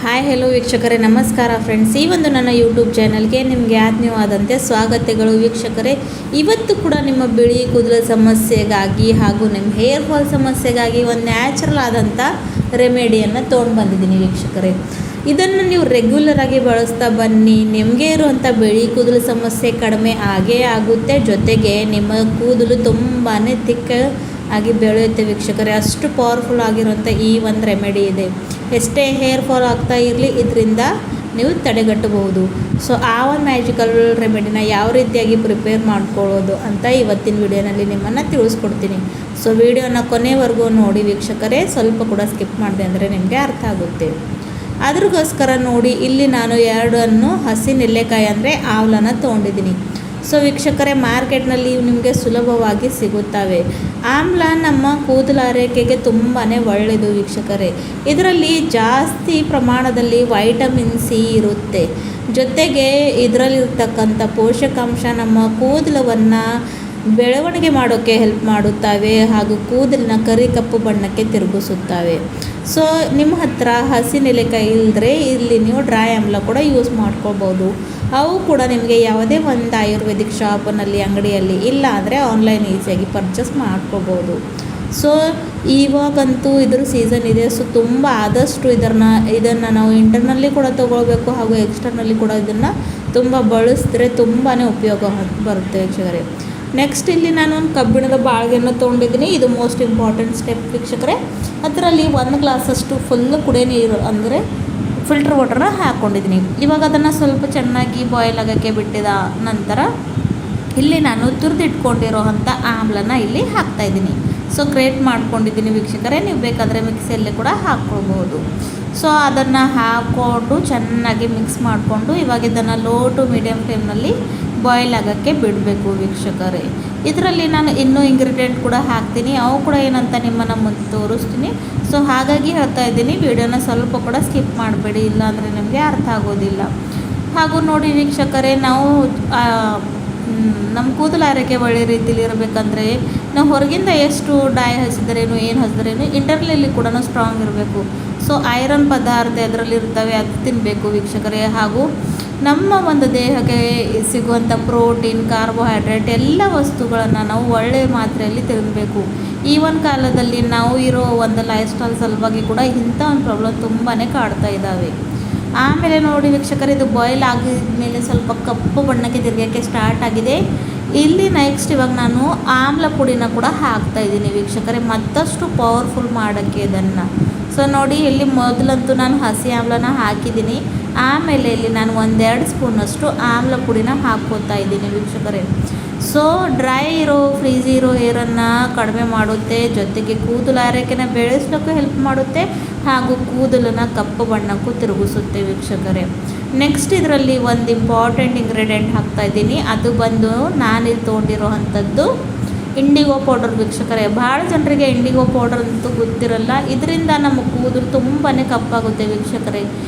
Hi hello ವೀಕ್ಷಕರೇ, ನಮಸ್ಕಾರ friends. ಈ ಒಂದು ನನ್ನ ಯೂಟ್ಯೂಬ್ ಚಾನಲ್ಗೆ ನಿಮಗೆ ಆತ್ಮೀಯವಾದಂತೆ ಸ್ವಾಗತಗಳು ವೀಕ್ಷಕರೇ. ಇವತ್ತು ಕೂಡ ನಿಮ್ಮ ಬಿಳಿ ಕೂದಲ ಸಮಸ್ಯೆಗಾಗಿ ಹಾಗೂ ನಿಮ್ಮ ಹೇರ್ ಫಾಲ್ ಸಮಸ್ಯೆಗಾಗಿ ಒಂದು ನ್ಯಾಚುರಲ್ ಆದಂಥ ರೆಮಿಡಿಯನ್ನು ತೊಗೊಂಡು ಬಂದಿದ್ದೀನಿ ವೀಕ್ಷಕರೇ. ಇದನ್ನು ನೀವು ರೆಗ್ಯುಲರ್ ಆಗಿ ಬಳಸ್ತಾ ಬನ್ನಿ. ನಿಮಗೆ ಇರುವಂಥ ಬಿಳಿ ಕೂದಲು ಸಮಸ್ಯೆ ಕಡಿಮೆ ಆಗೇ ಆಗುತ್ತೆ. ಜೊತೆಗೆ ನಿಮ್ಮ ಕೂದಲು ತುಂಬಾ ತಿಕ್ಕ ಆಗಿ ಬೆಳೆಯುತ್ತೆ ವೀಕ್ಷಕರೇ. ಅಷ್ಟು ಪವರ್ಫುಲ್ ಆಗಿರುವಂಥ ಈ ಒಂದು ರೆಮಿಡಿ ಇದೆ. ಎಷ್ಟೇ ಹೇರ್ ಫಾಲ್ ಆಗ್ತಾ ಇರಲಿ ಇದರಿಂದ ನೀವು ತಡೆಗಟ್ಟಬಹುದು. ಸೊ ಆ ಒಂದು ಮ್ಯಾಜಿಕಲ್ ರೆಮಿಡಿನ ಯಾವ ರೀತಿಯಾಗಿ ಪ್ರಿಪೇರ್ ಮಾಡ್ಕೊಳ್ಳೋದು ಅಂತ ಇವತ್ತಿನ ವಿಡಿಯೋನಲ್ಲಿ ನಿಮ್ಮನ್ನು ತಿಳಿಸ್ಕೊಡ್ತೀನಿ. ಸೊ ವಿಡಿಯೋನ ಕೊನೆವರೆಗೂ ನೋಡಿ ವೀಕ್ಷಕರೇ, ಸ್ವಲ್ಪ ಕೂಡ ಸ್ಕಿಪ್ ಮಾಡಿದೆ ಅಂದರೆ ನಿಮಗೆ ಅರ್ಥ ಆಗುತ್ತೆ. ಅದ್ರಗೋಸ್ಕರ ನೋಡಿ, ಇಲ್ಲಿ ನಾನು 2 ಹಸಿ ನೆಲ್ಲೆಕಾಯಿ ಅಂದರೆ ಆವ್ಲನ ತೊಗೊಂಡಿದ್ದೀನಿ. ಸೊ ವೀಕ್ಷಕರೇ, ಮಾರ್ಕೆಟ್ನಲ್ಲಿ ನಿಮಗೆ ಸುಲಭವಾಗಿ ಸಿಗುತ್ತವೆ. ಆಮ್ಲ ನಮ್ಮ ಕೂದಲ ಆರೈಕೆಗೆ ತುಂಬಾ ಒಳ್ಳೆಯದು ವೀಕ್ಷಕರೇ. ಇದರಲ್ಲಿ ಜಾಸ್ತಿ ಪ್ರಮಾಣದಲ್ಲಿ ವೈಟಮಿನ್ ಸಿ ಇರುತ್ತೆ. ಜೊತೆಗೆ ಇದರಲ್ಲಿರ್ತಕ್ಕಂಥ ಪೋಷಕಾಂಶ ನಮ್ಮ ಕೂದಲವನ್ನು ಬೆಳವಣಿಗೆ ಮಾಡೋಕ್ಕೆ ಹೆಲ್ಪ್ ಮಾಡುತ್ತವೆ ಹಾಗೂ ಕೂದಲಿನ ಕಪ್ಪು ಬಣ್ಣಕ್ಕೆ ತಿರುಗಿಸುತ್ತವೆ. ಸೊ ನಿಮ್ಮ ಹತ್ರ ಹಸಿ ನೆಲೆಕಾಯಿ ಇಲ್ಲದ್ರೆ ಇಲ್ಲಿ ನೀವು ಡ್ರೈ ಆಮ್ಲ ಕೂಡ ಯೂಸ್ ಮಾಡ್ಕೊಳ್ಬೋದು. ಅವು ಕೂಡ ನಿಮಗೆ ಯಾವುದೇ ಒಂದು ಆಯುರ್ವೇದಿಕ್ ಶಾಪ್ನಲ್ಲಿ ಅಂಗಡಿಯಲ್ಲಿ ಇಲ್ಲ ಅಂದರೆ ಆನ್ಲೈನ್ ಈಸಿಯಾಗಿ ಪರ್ಚೇಸ್ ಮಾಡ್ಕೋಬೋದು. ಸೊ ಇವಾಗಂತೂ ಇದ್ರ ಸೀಸನ್ ಇದೆ. ಸೊ ತುಂಬ ಆದಷ್ಟು ಇದನ್ನು ನಾವು ಇಂಟರ್ನಲ್ಲಿ ಕೂಡ ತೊಗೊಳ್ಬೇಕು ಹಾಗೂ ಎಕ್ಸ್ಟರ್ನಲ್ಲಿ ಕೂಡ ಇದನ್ನು ತುಂಬ ಬಳಸಿದ್ರೆ ತುಂಬಾ ಉಪಯೋಗ ಬರುತ್ತೆ ವೀಕ್ಷಕರೇ. ನೆಕ್ಸ್ಟ್ ಇಲ್ಲಿ ನಾನು ಒಂದು ಕಬ್ಬಿಣದ ಬಾಳಿಗೆಯನ್ನು ತೊಗೊಂಡಿದ್ದೀನಿ. ಇದು ಮೋಸ್ಟ್ ಇಂಪಾರ್ಟೆಂಟ್ ಸ್ಟೆಪ್ ವೀಕ್ಷಕರೇ. ಅದರಲ್ಲಿ 1 ಗ್ಲಾಸಷ್ಟು ಫುಲ್ಲು ಕುಡಿಯೋ ನೀರು ಅಂದರೆ ಫಿಲ್ಟರ್ ವಾಟರ್ನ ಹಾಕ್ಕೊಂಡಿದ್ದೀನಿ. ಇವಾಗ ಅದನ್ನು ಸ್ವಲ್ಪ ಚೆನ್ನಾಗಿ ಬಾಯ್ಲ್ ಆಗೋಕ್ಕೆ ಬಿಟ್ಟಿದ ನಂತರ ಇಲ್ಲಿ ನಾನು ತುರಿದಿಟ್ಕೊಂಡಿರೋ ಅಂಥ ಆಮ್ಲನ ಇಲ್ಲಿ ಹಾಕ್ತಾಯಿದ್ದೀನಿ. ಸೊ ಗ್ರೇಟ್ ಮಾಡ್ಕೊಂಡಿದ್ದೀನಿ ವೀಕ್ಷಕರೇ. ನೀವು ಬೇಕಾದರೆ ಮಿಕ್ಸಿಯಲ್ಲಿ ಕೂಡ ಹಾಕ್ಕೊಳ್ಬೋದು. ಸೊ ಅದನ್ನು ಹಾಕ್ಕೊಂಡು ಚೆನ್ನಾಗಿ ಮಿಕ್ಸ್ ಮಾಡಿಕೊಂಡು ಇವಾಗ ಇದನ್ನು ಲೋ ಟು ಮೀಡಿಯಮ್ ಫ್ಲೇಮ್ನಲ್ಲಿ ಬಾಯ್ಲ್ ಆಗೋಕ್ಕೆ ಬಿಡಬೇಕು ವೀಕ್ಷಕರೇ. ಇದರಲ್ಲಿ ನಾನು ಇನ್ನೂ ಇಂಗ್ರೀಡಿಯೆಂಟ್ ಕೂಡ ಹಾಕ್ತೀನಿ. ಅವು ಕೂಡ ಏನಂತ ನಿಮ್ಮನ್ನು ಮುಂದೆ ತೋರಿಸ್ತೀನಿ. ಸೊ ಹಾಗಾಗಿ ಹೇಳ್ತಾ ಇದ್ದೀನಿ, ವಿಡಿಯೋನ ಸ್ವಲ್ಪ ಕೂಡ ಸ್ಕಿಪ್ ಮಾಡಬೇಡಿ, ಇಲ್ಲಾಂದರೆ ನಿಮಗೆ ಅರ್ಥ ಆಗೋದಿಲ್ಲ. ಹಾಗೂ ನೋಡಿ ವೀಕ್ಷಕರೇ, ನಾವು ನಮ್ಮ ಕೂದಲು ಆರೈಕೆ ಒಳ್ಳೆ ರೀತಿಯಲ್ಲಿ ಇರಬೇಕಂದ್ರೆ ನಾವು ಹೊರಗಿಂದ ಎಷ್ಟು ಡೈ ಹಚ್ಚಿದ್ರೇನು ಏನು ಹಚ್ಚಿದ್ರೇನು ಇಂಟರ್ನಲ್ಲಿ ಕೂಡ ಸ್ಟ್ರಾಂಗ್ ಇರಬೇಕು. ಸೊ ಐರನ್ ಪದಾರ್ಥ ಅದರಲ್ಲಿರ್ತವೆ, ಅದು ತಿನ್ನಬೇಕು ವೀಕ್ಷಕರೇ. ಹಾಗೂ ನಮ್ಮ ಒಂದು ದೇಹಕ್ಕೆ ಸಿಗುವಂಥ ಪ್ರೋಟೀನ್, ಕಾರ್ಬೋಹೈಡ್ರೇಟ್ ಎಲ್ಲ ವಸ್ತುಗಳನ್ನು ನಾವು ಒಳ್ಳೆಯ ಮಾತ್ರೆಯಲ್ಲಿ ತಿನ್ನಬೇಕು. ಈ ಒಂದು ಕಾಲದಲ್ಲಿ ನಾವು ಇರೋ ಒಂದು ಲೈಫ್ ಸ್ಟೈಲ್ ಸಲುವಾಗಿ ಕೂಡ ಇಂಥ ಒಂದು ಪ್ರಾಬ್ಲಮ್ ತುಂಬಾ ಕಾಡ್ತಾ ಇದ್ದಾವೆ. ಆಮೇಲೆ ನೋಡಿ ವೀಕ್ಷಕರೇ, ಇದು ಬಾಯ್ಲ್ ಆಗಿದ್ಮೇಲೆ ಸ್ವಲ್ಪ ಕಪ್ಪು ಬಣ್ಣಕ್ಕೆ ತಿರುಗೋಕ್ಕೆ ಸ್ಟಾರ್ಟ್ ಆಗಿದೆ. ಇಲ್ಲಿ ನೆಕ್ಸ್ಟ್ ಇವಾಗ ನಾನು ಆಮ್ಲ ಪುಡಿನ ಕೂಡ ಹಾಕ್ತಾಯಿದ್ದೀನಿ ವೀಕ್ಷಕರೇ, ಮತ್ತಷ್ಟು ಪವರ್ಫುಲ್ ಮಾಡೋಕ್ಕೆ ಇದನ್ನು. ಸೊ ನೋಡಿ, ಇಲ್ಲಿ ಮೊದಲಂತೂ ನಾನು ಹಸಿ ಆಮ್ಲನ ಹಾಕಿದ್ದೀನಿ. ಆಮೇಲೆ ಇಲ್ಲಿ ನಾನು 1-2 ಸ್ಪೂನಷ್ಟು ಆಮ್ಲ ಪುಡಿನ ಹಾಕ್ಕೋತಾ ಇದ್ದೀನಿ ವೀಕ್ಷಕರೇ. ಸೊ ಡ್ರೈ ಇರೋ ಫ್ರೀಜಿ ಇರೋ ಹೇರನ್ನು ಕಡಿಮೆ ಮಾಡುತ್ತೆ. ಜೊತೆಗೆ ಕೂದಲು ಆರೈಕೆನ ಬೆಳೆಸೋಕ್ಕೂ ಹೆಲ್ಪ್ ಮಾಡುತ್ತೆ ಹಾಗೂ ಕೂದಲನ್ನು ಕಪ್ಪು ಬಣ್ಣಕ್ಕೂ ತಿರುಗಿಸುತ್ತೆ ವೀಕ್ಷಕರೇ. ನೆಕ್ಸ್ಟ್ ಇದರಲ್ಲಿ ಒಂದು ಇಂಪಾರ್ಟೆಂಟ್ ಇಂಗ್ರೀಡಿಯೆಂಟ್ ಹಾಕ್ತಾಯಿದ್ದೀನಿ. ಅದು ಬಂದು ನಾನಿಲ್ಲಿ ತೊಗೊಂಡಿರೋ ಅಂಥದ್ದು ಇಂಡಿಗೋ ಪೌಡರ್ ವೀಕ್ಷಕರೇ. ಭಾಳ ಜನರಿಗೆ ಇಂಡಿಗೋ ಪೌಡರ್ ಅಂತೂ ಗೊತ್ತಿರಲ್ಲ. ಇದರಿಂದ ನಮ್ಮ ಕೂದಲು ತುಂಬಾ ಕಪ್ಪಾಗುತ್ತೆ ವೀಕ್ಷಕರೇ.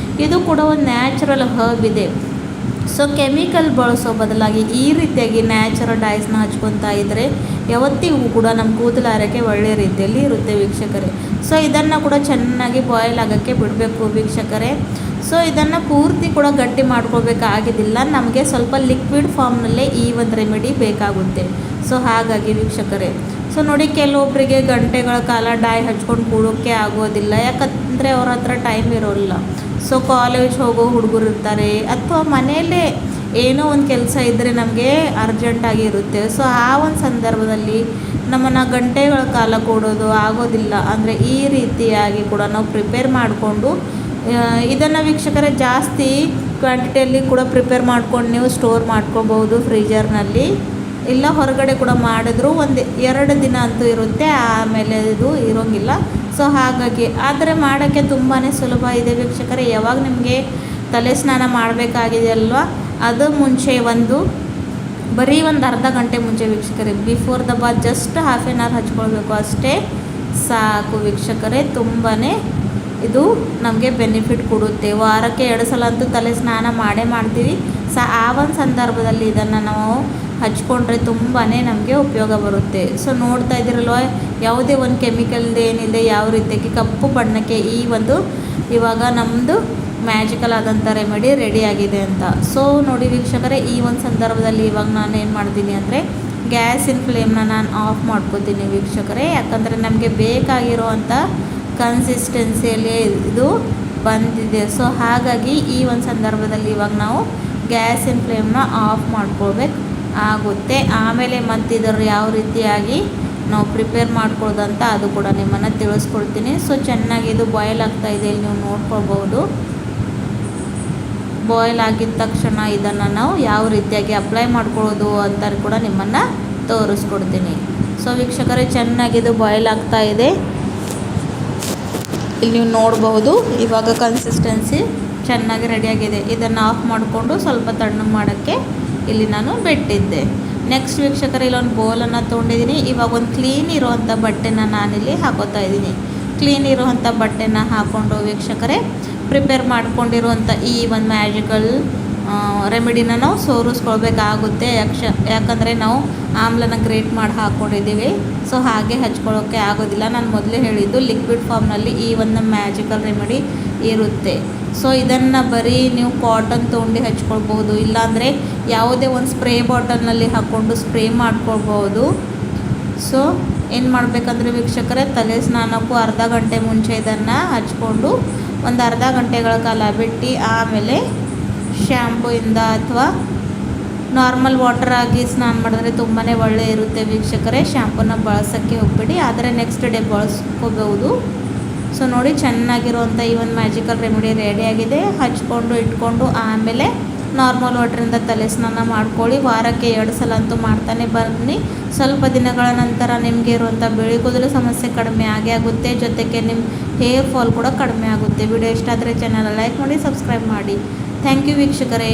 ಇದು ಕೂಡ ಒಂದು ನ್ಯಾಚುರಲ್ ಹರ್ಬ್ ಇದೆ. ಸೊ ಕೆಮಿಕಲ್ ಬಳಸೋ ಬದಲಾಗಿ ಈ ರೀತಿಯಾಗಿ ನ್ಯಾಚುರಲ್ ಡೈಸ್ನ ಹಚ್ಕೊತಾ ಇದ್ದರೆ ಯಾವತ್ತಿಗೂ ಕೂಡ ನಮ್ಮ ಕೂದಲು ಆರೈಕೆ ಒಳ್ಳೆಯ ರೀತಿಯಲ್ಲಿ ಇರುತ್ತೆ ವೀಕ್ಷಕರೇ. ಸೊ ಇದನ್ನು ಕೂಡ ಚೆನ್ನಾಗಿ ಬಾಯ್ಲ್ ಆಗೋಕ್ಕೆ ಬಿಡಬೇಕು ವೀಕ್ಷಕರೇ. ಸೊ ಇದನ್ನು ಪೂರ್ತಿ ಕೂಡ ಗಟ್ಟಿ ಮಾಡ್ಕೊಳ್ಬೇಕಾಗಿದ್ದಿಲ್ಲ. ನಮಗೆ ಸ್ವಲ್ಪ ಲಿಕ್ವಿಡ್ ಫಾರ್ಮ್ನಲ್ಲೇ ಈ ಒಂದು ರೆಮಿಡಿ ಬೇಕಾಗುತ್ತೆ. ಸೊ ಹಾಗಾಗಿ ವೀಕ್ಷಕರೇ, ಸೊ ನೋಡಿ, ಕೆಲವೊಬ್ಬರಿಗೆ ಗಂಟೆಗಳ ಕಾಲ ಡೈ ಹಚ್ಕೊಂಡು ಕೂಡೋಕ್ಕೆ ಆಗೋದಿಲ್ಲ. ಯಾಕಂದರೆ ಅವ್ರ ಹತ್ರ ಟೈಮ್ ಇರೋಲ್ಲ. ಸೊ ಕಾಲೇಜ್ ಹೋಗೋ ಹುಡುಗರು ಇರ್ತಾರೆ, ಅಥವಾ ಮನೆಯಲ್ಲೇ ಏನೋ ಒಂದು ಕೆಲಸ ಇದ್ದರೆ ನಮಗೆ ಅರ್ಜೆಂಟಾಗಿ ಇರುತ್ತೆ. ಸೊ ಆ ಒಂದು ಸಂದರ್ಭದಲ್ಲಿ ನಮ್ಮನ್ನು ಗಂಟೆಗಳ ಕಾಲ ಕೊಡೋದು ಆಗೋದಿಲ್ಲ. ಅಂದರೆ ಈ ರೀತಿಯಾಗಿ ಕೂಡ ನಾವು ಪ್ರಿಪೇರ್ ಮಾಡಿಕೊಂಡು ಇದನ್ನು ವೀಕ್ಷಕರೇ ಜಾಸ್ತಿ ಕ್ವಾಂಟಿಟಿಯಲ್ಲಿ ಕೂಡ ಪ್ರಿಪೇರ್ ಮಾಡ್ಕೊಂಡು ನೀವು ಸ್ಟೋರ್ ಮಾಡ್ಕೋಬೋದು ಫ್ರೀಜರ್ನಲ್ಲಿ. ಇಲ್ಲ ಹೊರಗಡೆ ಕೂಡ ಮಾಡಿದ್ರು 1-2 ದಿನ ಅಂತೂ ಇರುತ್ತೆ, ಆಮೇಲೆ ಇದು ಇರೋಂಗಿಲ್ಲ. ಸೊ ಹಾಗಾಗಿ ಆದರೆ ಮಾಡೋಕ್ಕೆ ತುಂಬಾ ಸುಲಭ ಇದೆ ವೀಕ್ಷಕರೇ. ಯಾವಾಗ ನಿಮಗೆ ತಲೆ ಸ್ನಾನ ಮಾಡಬೇಕಾಗಿದೆ ಅಲ್ವಾ, ಅದು ಮುಂಚೆ ಬರೀ ಒಂದು ಅರ್ಧ ಗಂಟೆ ಮುಂಚೆ ವೀಕ್ಷಕರೇ, before the bath just half an hour ಹಚ್ಕೊಳ್ಬೇಕು ಅಷ್ಟೇ ಸಾಕು ವೀಕ್ಷಕರೇ. ತುಂಬಾ ಇದು ನಮಗೆ ಬೆನಿಫಿಟ್ ಕೊಡುತ್ತೆ. ವಾರಕ್ಕೆ 2 ಸಲ ಅಂತೂ ತಲೆ ಸ್ನಾನ ಮಾಡ್ತೀವಿ. ಆ ಒಂದು ಸಂದರ್ಭದಲ್ಲಿ ಇದನ್ನು ನಾವು ಹಚ್ಕೊಂಡ್ರೆ ತುಂಬಾ ನಮಗೆ ಉಪಯೋಗ ಬರುತ್ತೆ. ಸೊ ನೋಡ್ತಾ ಇದ್ದೀರಲ್ವ, ಯಾವುದೇ ಒಂದು ಕೆಮಿಕಲ್ದು ಏನಿದೆ, ಯಾವ ರೀತಿಯಾಗಿ ಕಪ್ಪು ಬಣ್ಣಕ್ಕೆ ಈ ಒಂದು ಇವಾಗ ನಮ್ಮದು ಮ್ಯಾಜಿಕಲ್ ಆದಂಥ ರೆಮಿಡಿ ರೆಡಿಯಾಗಿದೆ ಅಂತ. ಸೊ ನೋಡಿ ವೀಕ್ಷಕರೇ, ಈ ಒಂದು ಸಂದರ್ಭದಲ್ಲಿ ಇವಾಗ ನಾನು ಏನು ಮಾಡ್ತೀನಿ ಅಂದರೆ ಗ್ಯಾಸಿನ ಫ್ಲೇಮ್ನ ನಾನು ಆಫ್ ಮಾಡ್ಕೋತೀನಿ ವೀಕ್ಷಕರೇ. ಯಾಕಂದರೆ ನಮಗೆ ಬೇಕಾಗಿರುವಂಥ ಕನ್ಸಿಸ್ಟೆನ್ಸಿಯಲ್ಲಿ ಇದು ಬಂದಿದೆ. ಸೊ ಹಾಗಾಗಿ ಈ ಒಂದು ಸಂದರ್ಭದಲ್ಲಿ ಇವಾಗ ನಾವು ಗ್ಯಾಸಿನ ಫ್ಲೇಮ್ನ ಆಫ್ ಮಾಡ್ಕೊಳ್ಬೇಕು ಆಗುತ್ತೆ. ಆಮೇಲೆ ಮತ್ತು ಇದರ ಯಾವ ರೀತಿಯಾಗಿ ನಾವು ಪ್ರಿಪೇರ್ ಮಾಡ್ಕೊಳ್ಳೋದಂತ ಅದು ಕೂಡ ನಿಮ್ಮನ್ನು ತಿಳಿಸ್ಕೊಡ್ತೀನಿ. ಸೊ ಚೆನ್ನಾಗಿ ಇದು ಬಾಯ್ಲ್ ಆಗ್ತಾಯಿದೆ, ಇಲ್ಲಿ ನೀವು ನೋಡ್ಕೊಳ್ಬೋದು. ಬಾಯ್ಲ್ ಆಗಿದ ತಕ್ಷಣ ಇದನ್ನು ನಾವು ಯಾವ ರೀತಿಯಾಗಿ ಅಪ್ಲೈ ಮಾಡ್ಕೊಳ್ಳೋದು ಅಂತ ಕೂಡ ನಿಮ್ಮನ್ನು ತೋರಿಸ್ಕೊಡ್ತೀನಿ. ಸೊ ವೀಕ್ಷಕರೇ, ಚೆನ್ನಾಗಿದು ಬಾಯ್ಲ್ ಆಗ್ತಾಯಿದೆ, ಇಲ್ಲಿ ನೀವು ನೋಡಬಹುದು. ಇವಾಗ ಕನ್ಸಿಸ್ಟೆನ್ಸಿ ಚೆನ್ನಾಗಿ ರೆಡಿಯಾಗಿದೆ. ಇದನ್ನು ಆಫ್ ಮಾಡಿಕೊಂಡು ಸ್ವಲ್ಪ ತಣ್ಣಗೆ ಮಾಡೋಕ್ಕೆ ಇಲ್ಲಿ ನಾನು ಬಿಟ್ಟಿದ್ದೆ. ನೆಕ್ಸ್ಟ್ ವೀಕ್ಷಕರೇ, ಇಲ್ಲೊಂದು ಬೌಲನ್ನು ತೊಗೊಂಡಿದ್ದೀನಿ. ಇವಾಗ ಒಂದು ಕ್ಲೀನ್ ಇರುವಂಥ ಬಟ್ಟೆನ ನಾನಿಲ್ಲಿ ಹಾಕೋತಾ ಇದ್ದೀನಿ. ಕ್ಲೀನ್ ಇರುವಂಥ ಬಟ್ಟೆನ ಹಾಕ್ಕೊಂಡು ವೀಕ್ಷಕರೇ ಪ್ರಿಪೇರ್ ಮಾಡ್ಕೊಂಡಿರುವಂಥ ಈ ಒಂದು ಮ್ಯಾಜಿಕಲ್ ರೆಮಿಡಿನ ನಾವು ಸೋರಿಸ್ಕೊಳ್ಬೇಕಾಗುತ್ತೆ. ಯಾಕಂದರೆ ನಾವು ಆಮ್ಲನ ಗ್ರೇಟ್ ಮಾಡಿ ಹಾಕ್ಕೊಂಡಿದ್ದೀವಿ. ಸೊ ಹಾಗೆ ಹಚ್ಕೊಳ್ಳೋಕ್ಕೆ ಆಗೋದಿಲ್ಲ. ನಾನು ಮೊದಲೇ ಹೇಳಿದ್ದು ಲಿಕ್ವಿಡ್ ಫಾರ್ಮ್ನಲ್ಲಿ ಈ ಒಂದು ಮ್ಯಾಜಿಕಲ್ ರೆಮಿಡಿ ಇರುತ್ತೆ. ಸೊ ಇದನ್ನು ಬರೀ ನೀವು ಕಾಟನ್ ತೊಗೊಂಡು ಹಚ್ಕೊಳ್ಬೋದು, ಇಲ್ಲಾಂದರೆ ಯಾವುದೇ ಒಂದು ಸ್ಪ್ರೇ ಬಾಟಲ್ನಲ್ಲಿ ಹಾಕ್ಕೊಂಡು ಸ್ಪ್ರೇ ಮಾಡ್ಕೊಳ್ಬೋದು. ಸೊ ಏನು ಮಾಡಬೇಕಂದ್ರೆ ವೀಕ್ಷಕರೇ, ತಲೆ ಸ್ನಾನಕ್ಕೂ ಅರ್ಧ ಗಂಟೆ ಮುಂಚೆ ಇದನ್ನು ಹಚ್ಕೊಂಡು ಒಂದು ಅರ್ಧ ಗಂಟೆಗಳ ಕಾಲ ಬಿಟ್ಟು ಆಮೇಲೆ ಶ್ಯಾಂಪೂಯಿಂದ ಅಥವಾ ನಾರ್ಮಲ್ ವಾಟರ್ ಆಗಿ ಸ್ನಾನ ಮಾಡಿದ್ರೆ ತುಂಬಾ ಒಳ್ಳೆ ಇರುತ್ತೆ ವೀಕ್ಷಕರೇ. ಶ್ಯಾಂಪೂನ ಬಳಸೋಕ್ಕೆ ಹೋಗ್ಬಿಡಿ, ಆದರೆ ನೆಕ್ಸ್ಟ್ ಡೇ ಬಳಸ್ಕೋಬಹುದು. ಸೊ ನೋಡಿ, ಚೆನ್ನಾಗಿರುವಂಥ ಈ ಒಂದು ಮ್ಯಾಜಿಕಲ್ ರೆಮಿಡಿ ರೆಡಿಯಾಗಿದೆ. ಹಚ್ಕೊಂಡು ಇಟ್ಕೊಂಡು ಆಮೇಲೆ ನಾರ್ಮಲ್ ವಾಟ್ರಿಂದ ತಲೆ ಸ್ನಾನ ಮಾಡ್ಕೊಳ್ಳಿ. ವಾರಕ್ಕೆ 2 ಸಲ ಅಂತೂ ಮಾಡ್ತಾನೆ ಬನ್ನಿ. ಸ್ವಲ್ಪ ದಿನಗಳ ನಂತರ ನಿಮಗೆ ಇರುವಂಥ ಬಿಳಿ ಕೂದಲು ಸಮಸ್ಯೆ ಕಡಿಮೆ ಆಗುತ್ತೆ. ಜೊತೆಗೆ ನಿಮ್ಮ ಹೇರ್ ಫಾಲ್ ಕೂಡ ಕಡಿಮೆ ಆಗುತ್ತೆ. ವಿಡಿಯೋ ಇಷ್ಟ ಆದರೆ ಚಾನಲ್ ಲೈಕ್ ಮಾಡಿ, ಸಬ್ಸ್ಕ್ರೈಬ್ ಮಾಡಿ. ಥ್ಯಾಂಕ್ ಯು ವೀಕ್ಷಕರೇ.